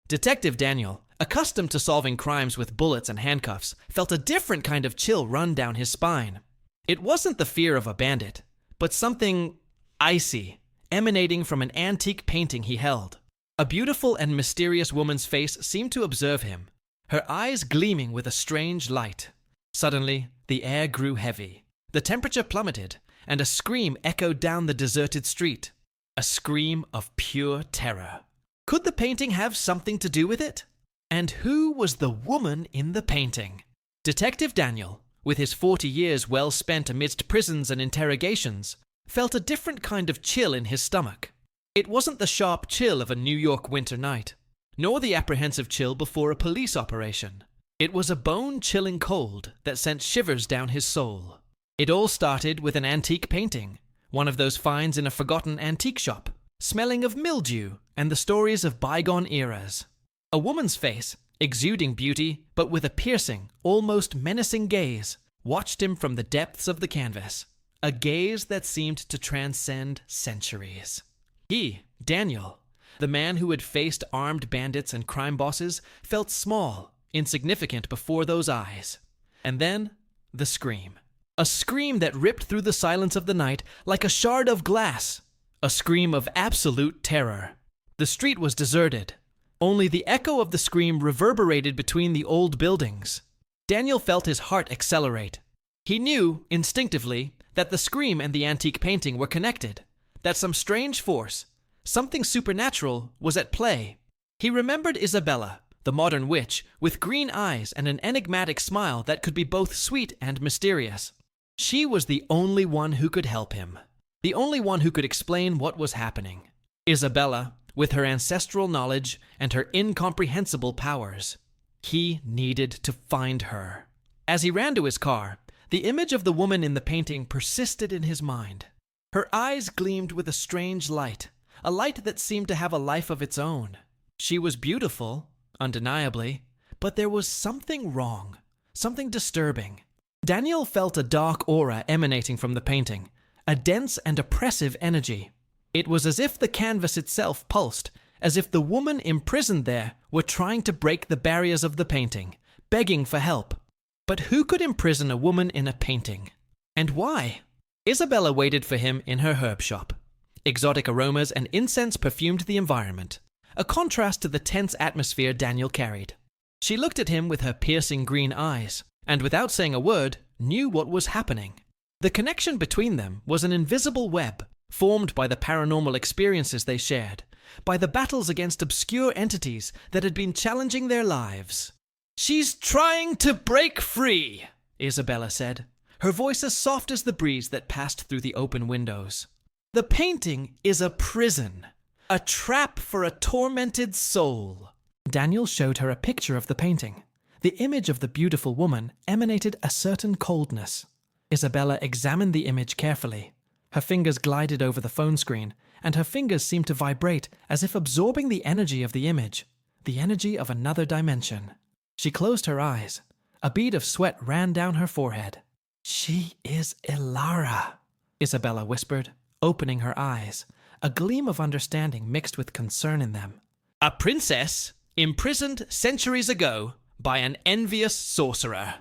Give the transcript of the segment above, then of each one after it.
Detective Daniel, accustomed to solving crimes with bullets and handcuffs, felt a different kind of chill run down his spine. It wasn't the fear of a bandit, but something icy, emanating from an antique painting he held. A beautiful and mysterious woman's face seemed to observe him, her eyes gleaming with a strange light. Suddenly, the air grew heavy. The temperature plummeted, and a scream echoed down the deserted street. A scream of pure terror. Could the painting have something to do with it? And who was the woman in the painting? Detective Daniel, with his 40 years well spent amidst prisons and interrogations, felt a different kind of chill in his stomach. It wasn't the sharp chill of a New York winter night, nor the apprehensive chill before a police operation. It was a bone-chilling cold that sent shivers down his soul. It all started with an antique painting, one of those finds in a forgotten antique shop, smelling of mildew and the stories of bygone eras. A woman's face, exuding beauty, but with a piercing, almost menacing gaze, watched him from the depths of the canvas. A gaze that seemed to transcend centuries. He, Daniel, the man who had faced armed bandits and crime bosses, felt small, insignificant before those eyes. And then, the scream. A scream that ripped through the silence of the night like a shard of glass. A scream of absolute terror. The street was deserted. Only the echo of the scream reverberated between the old buildings. Daniel felt his heart accelerate. He knew, instinctively, that the scream and the antique painting were connected, that some strange force, something supernatural, was at play. He remembered Isabella, the modern witch, with green eyes and an enigmatic smile that could be both sweet and mysterious. She was the only one who could help him, the only one who could explain what was happening. Isabella, with her ancestral knowledge and her incomprehensible powers. He needed to find her. As he ran to his car, the image of the woman in the painting persisted in his mind. Her eyes gleamed with a strange light, a light that seemed to have a life of its own. She was beautiful, undeniably, but there was something wrong, something disturbing. Daniel felt a dark aura emanating from the painting, a dense and oppressive energy. It was as if the canvas itself pulsed, as if the woman imprisoned there were trying to break the barriers of the painting, begging for help. But who could imprison a woman in a painting? And why? Isabella waited for him in her herb shop. Exotic aromas and incense perfumed the environment, a contrast to the tense atmosphere Daniel carried. She looked at him with her piercing green eyes, and without saying a word, knew what was happening. The connection between them was an invisible web, formed by the paranormal experiences they shared, by the battles against obscure entities that had been challenging their lives. "She's trying to break free," Isabella said, her voice as soft as the breeze that passed through the open windows. "The painting is a prison, a trap for a tormented soul." Daniel showed her a picture of the painting. The image of the beautiful woman emanated a certain coldness. Isabella examined the image carefully. Her fingers glided over the phone screen, and her fingers seemed to vibrate as if absorbing the energy of the image, the energy of another dimension. She closed her eyes. A bead of sweat ran down her forehead. "She is Ilara," Isabella whispered, opening her eyes, a gleam of understanding mixed with concern in them. "A princess imprisoned centuries ago by an envious sorcerer.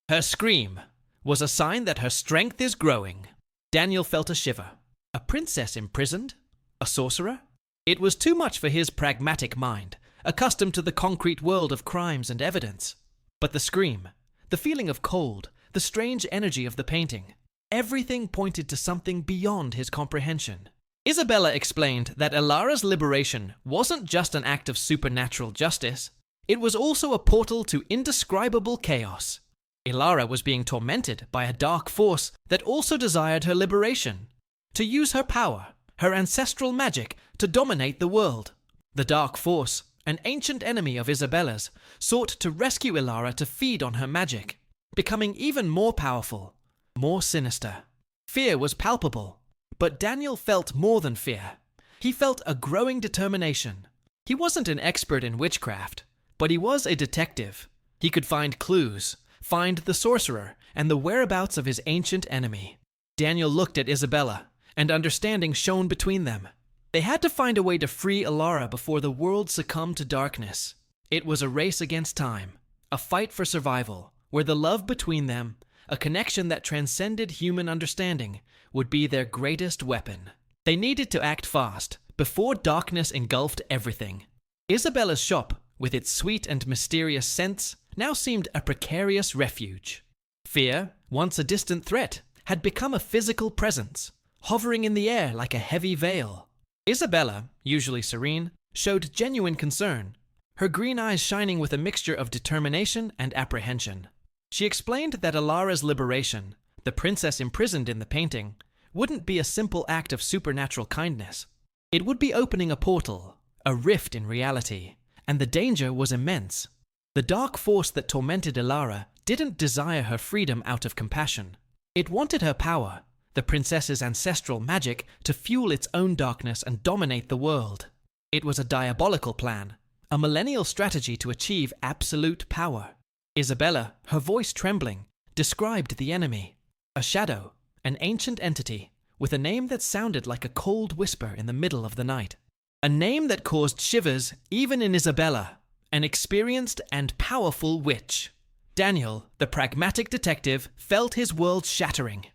Her scream was a sign that her strength is growing." Daniel felt a shiver. A princess imprisoned? A sorcerer? It was too much for his pragmatic mind, accustomed to the concrete world of crimes and evidence. But the scream, the feeling of cold, the strange energy of the painting, everything pointed to something beyond his comprehension. Isabella explained that Ilara's liberation wasn't just an act of supernatural justice. It was also a portal to indescribable chaos. Ilara was being tormented by a dark force that also desired her liberation, to use her power, her ancestral magic, to dominate the world. The dark force, an ancient enemy of Isabella's, sought to rescue Ilara to feed on her magic, becoming even more powerful, more sinister. Fear was palpable, but Daniel felt more than fear. He felt a growing determination. He wasn't an expert in witchcraft, but he was a detective. He could find clues, find the sorcerer, and the whereabouts of his ancient enemy. Daniel looked at Isabella, and understanding shone between them. They had to find a way to free Ilara before the world succumbed to darkness. It was a race against time, a fight for survival, where the love between them, a connection that transcended human understanding, would be their greatest weapon. They needed to act fast, before darkness engulfed everything. Isabella's shop, with its sweet and mysterious scents, now seemed a precarious refuge. Fear, once a distant threat, had become a physical presence, hovering in the air like a heavy veil. Isabella, usually serene, showed genuine concern, her green eyes shining with a mixture of determination and apprehension. She explained that Alara's liberation, the princess imprisoned in the painting, wouldn't be a simple act of supernatural kindness. It would be opening a portal, a rift in reality, and the danger was immense. The dark force that tormented Alara didn't desire her freedom out of compassion. It wanted her power, the princess's ancestral magic, to fuel its own darkness and dominate the world. It was a diabolical plan, a millennial strategy to achieve absolute power. Isabella, her voice trembling, described the enemy. A shadow, an ancient entity, with a name that sounded like a cold whisper in the middle of the night. A name that caused shivers even in Isabella, an experienced and powerful witch. Daniel, the pragmatic detective, felt his world shattering.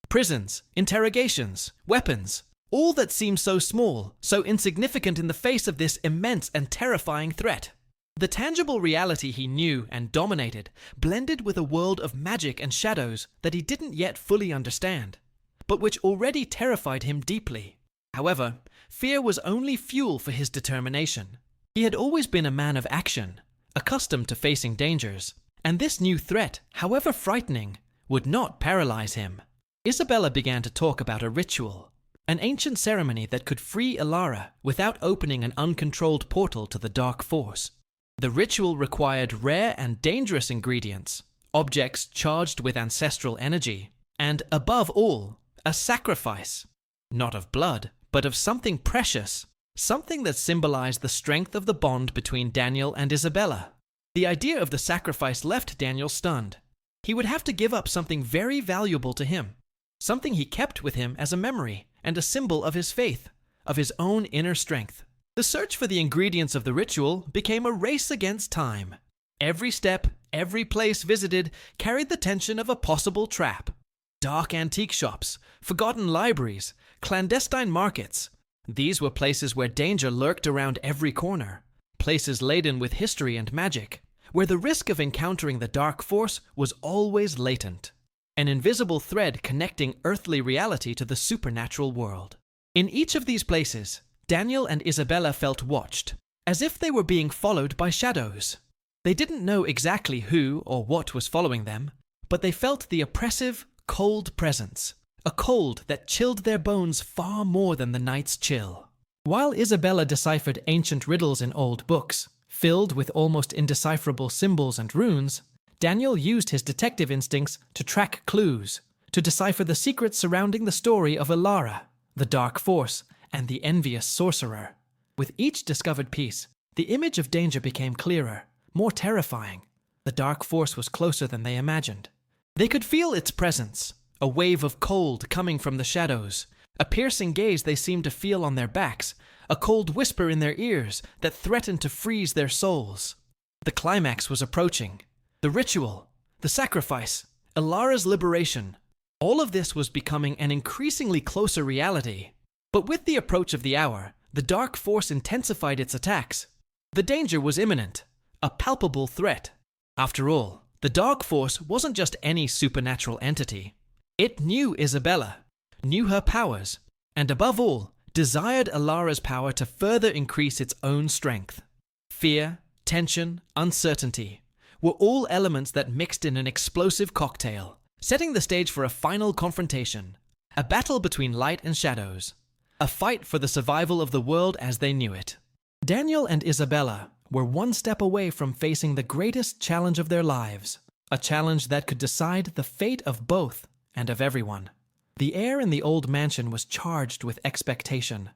Prisons, interrogations, weapons, all that seemed so small, so insignificant in the face of this immense and terrifying threat. The tangible reality he knew and dominated blended with a world of magic and shadows that he didn't yet fully understand, but which already terrified him deeply. However, fear was only fuel for his determination. He had always been a man of action, accustomed to facing dangers, and this new threat, however frightening, would not paralyze him. Isabella began to talk about a ritual, an ancient ceremony that could free Alara without opening an uncontrolled portal to the dark force. The ritual required rare and dangerous ingredients, objects charged with ancestral energy, and, above all, a sacrifice. Not of blood, but of something precious, something that symbolized the strength of the bond between Daniel and Isabella. The idea of the sacrifice left Daniel stunned. He would have to give up something very valuable to him, something he kept with him as a memory and a symbol of his faith, of his own inner strength. The search for the ingredients of the ritual became a race against time. Every step, every place visited carried the tension of a possible trap. Dark antique shops, forgotten libraries, clandestine markets. These were places where danger lurked around every corner. Places laden with history and magic, where the risk of encountering the dark force was always latent. An invisible thread connecting earthly reality to the supernatural world. In each of these places, Daniel and Isabella felt watched, as if they were being followed by shadows. They didn't know exactly who or what was following them, but they felt the oppressive, cold presence, a cold that chilled their bones far more than the night's chill. While Isabella deciphered ancient riddles in old books, filled with almost indecipherable symbols and runes, Daniel used his detective instincts to track clues, to decipher the secrets surrounding the story of Alara, the dark force, and the envious sorcerer. With each discovered piece, the image of danger became clearer, more terrifying. The dark force was closer than they imagined. They could feel its presence, a wave of cold coming from the shadows, a piercing gaze they seemed to feel on their backs, a cold whisper in their ears that threatened to freeze their souls. The climax was approaching. The ritual, the sacrifice, Alara's liberation. All of this was becoming an increasingly closer reality. But with the approach of the hour, the dark force intensified its attacks. The danger was imminent, a palpable threat. After all, the dark force wasn't just any supernatural entity. It knew Isabella, knew her powers, and above all, desired Alara's power to further increase its own strength. Fear, tension, uncertainty were all elements that mixed in an explosive cocktail, setting the stage for a final confrontation, a battle between light and shadows. A fight for the survival of the world as they knew it. Daniel and Isabella were one step away from facing the greatest challenge of their lives, a challenge that could decide the fate of both and of everyone. The air in the old mansion was charged with expectation.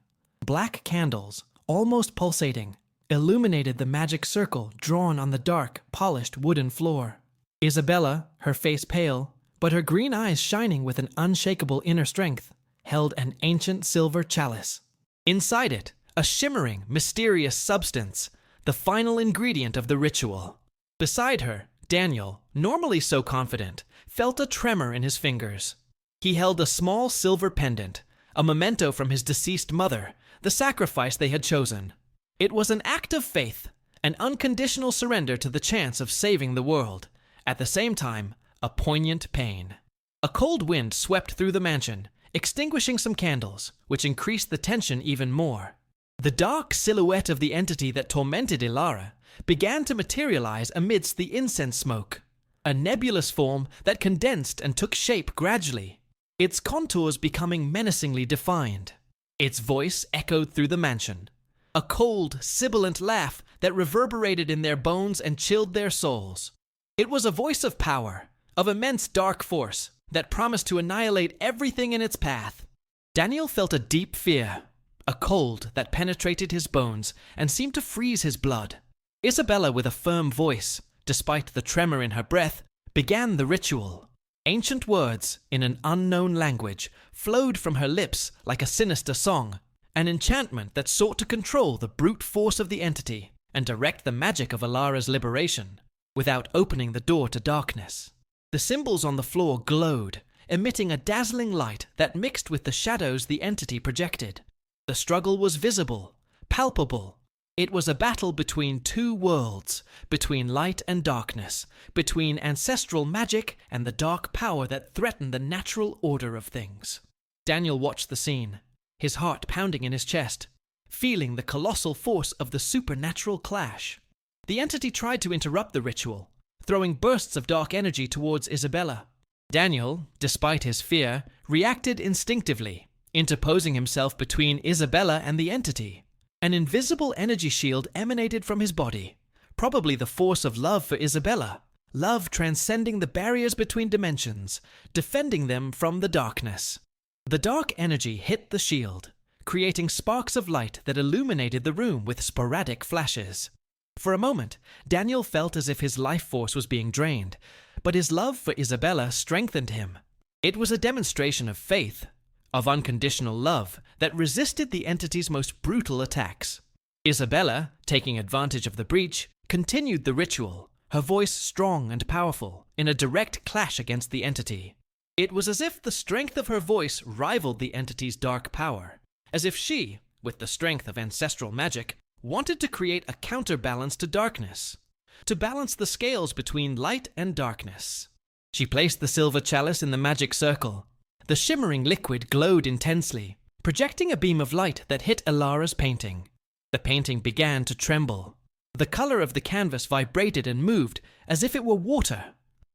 Black candles, almost pulsating, illuminated the magic circle drawn on the dark, polished wooden floor. Isabella, her face pale, but her green eyes shining with an unshakable inner strength, held an ancient silver chalice. Inside it, a shimmering, mysterious substance, the final ingredient of the ritual. Beside her, Daniel, normally so confident, felt a tremor in his fingers. He held a small silver pendant, a memento from his deceased mother, the sacrifice they had chosen. It was an act of faith, an unconditional surrender to the chance of saving the world, at the same time, a poignant pain. A cold wind swept through the mansion, extinguishing some candles, which increased the tension even more. The dark silhouette of the entity that tormented Ilara began to materialize amidst the incense smoke, a nebulous form that condensed and took shape gradually, its contours becoming menacingly defined. Its voice echoed through the mansion, a cold, sibilant laugh that reverberated in their bones and chilled their souls. It was a voice of power, of immense dark force, that promised to annihilate everything in its path. Daniel felt a deep fear, a cold that penetrated his bones and seemed to freeze his blood. Isabella, with a firm voice, despite the tremor in her breath, began the ritual. Ancient words, in an unknown language, flowed from her lips like a sinister song, an enchantment that sought to control the brute force of the entity and direct the magic of Ilara's liberation, without opening the door to darkness. The symbols on the floor glowed, emitting a dazzling light that mixed with the shadows the entity projected. The struggle was visible, palpable. It was a battle between two worlds, between light and darkness, between ancestral magic and the dark power that threatened the natural order of things. Daniel watched the scene, his heart pounding in his chest, feeling the colossal force of the supernatural clash. The entity tried to interrupt the ritual, throwing bursts of dark energy towards Isabella. Daniel, despite his fear, reacted instinctively, interposing himself between Isabella and the entity. An invisible energy shield emanated from his body, probably the force of love for Isabella, love transcending the barriers between dimensions, defending them from the darkness. The dark energy hit the shield, creating sparks of light that illuminated the room with sporadic flashes. For a moment, Daniel felt as if his life force was being drained, but his love for Isabella strengthened him. It was a demonstration of faith, of unconditional love that resisted the entity's most brutal attacks. Isabella, taking advantage of the breach, continued the ritual, her voice strong and powerful, in a direct clash against the entity. It was as if the strength of her voice rivaled the entity's dark power, as if she, with the strength of ancestral magic, wanted to create a counterbalance to darkness, to balance the scales between light and darkness. She placed the silver chalice in the magic circle. The shimmering liquid glowed intensely, projecting a beam of light that hit Ilara's painting. The painting began to tremble. The color of the canvas vibrated and moved as if it were water,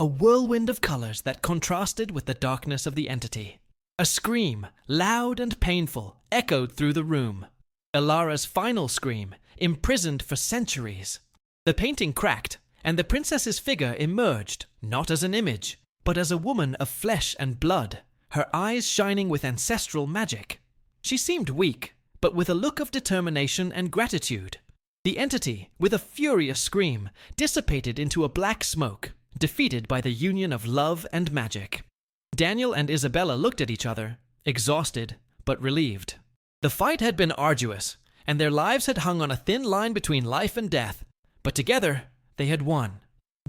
a whirlwind of colors that contrasted with the darkness of the entity. A scream, loud and painful, echoed through the room. Ilara's final scream, imprisoned for centuries. The painting cracked, and the princess's figure emerged, not as an image, but as a woman of flesh and blood, her eyes shining with ancestral magic. She seemed weak, but with a look of determination and gratitude. The entity, with a furious scream, dissipated into a black smoke, defeated by the union of love and magic. Daniel and Isabella looked at each other, exhausted but relieved. The fight had been arduous, and their lives had hung on a thin line between life and death, but together they had won.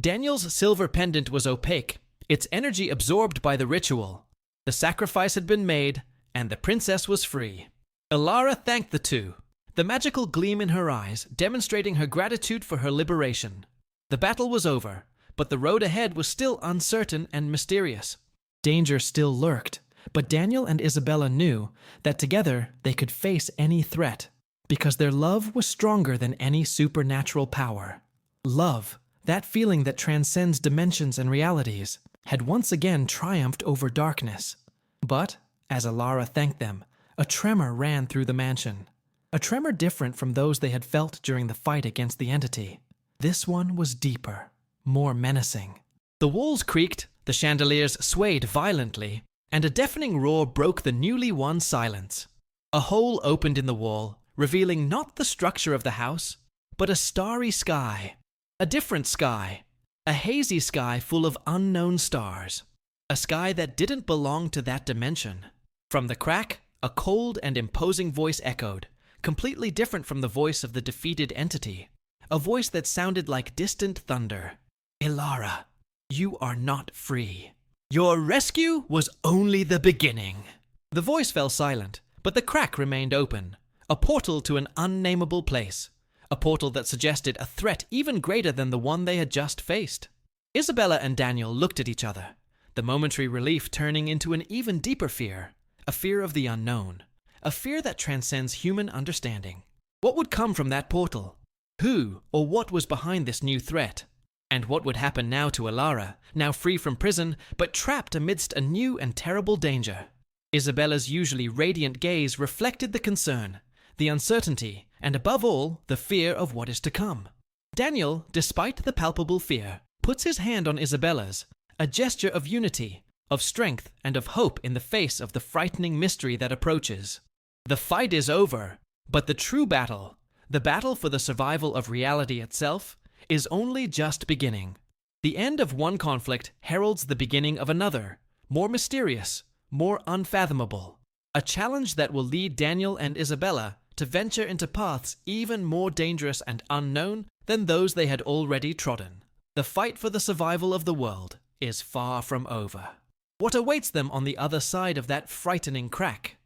Daniel's silver pendant was opaque, its energy absorbed by the ritual. The sacrifice had been made, and the princess was free. Ilara thanked the two, the magical gleam in her eyes demonstrating her gratitude for her liberation. The battle was over, but the road ahead was still uncertain and mysterious. Danger still lurked, but Daniel and Isabella knew that together they could face any threat, because their love was stronger than any supernatural power. Love, that feeling that transcends dimensions and realities, had once again triumphed over darkness. But, as Ilara thanked them, a tremor ran through the mansion. A tremor different from those they had felt during the fight against the entity. This one was deeper, more menacing. The walls creaked, the chandeliers swayed violently, and a deafening roar broke the newly won silence. A hole opened in the wall, revealing not the structure of the house, but a starry sky. A different sky. A hazy sky full of unknown stars. A sky that didn't belong to that dimension. From the crack, a cold and imposing voice echoed, completely different from the voice of the defeated entity. a voice that sounded like distant thunder. "Ilara, you are not free. Your rescue was only the beginning." The voice fell silent, but the crack remained open, a portal to an unnameable place, a portal that suggested a threat even greater than the one they had just faced. Isabella and Daniel looked at each other, the momentary relief turning into an even deeper fear, a fear of the unknown, a fear that transcends human understanding. What would come from that portal? Who or what was behind this new threat? And what would happen now to Ilara, now free from prison, but trapped amidst a new and terrible danger? Isabella's usually radiant gaze reflected the concern, the uncertainty, and above all, the fear of what is to come. Daniel, despite the palpable fear, puts his hand on Isabella's, a gesture of unity, of strength, and of hope in the face of the frightening mystery that approaches. The fight is over, but the true battle, the battle for the survival of reality itself, is only just beginning. The end of one conflict heralds the beginning of another, more mysterious, more unfathomable. A challenge that will lead Daniel and Isabella to venture into paths even more dangerous and unknown than those they had already trodden. The fight for the survival of the world is far from over. What awaits them on the other side of that frightening crack?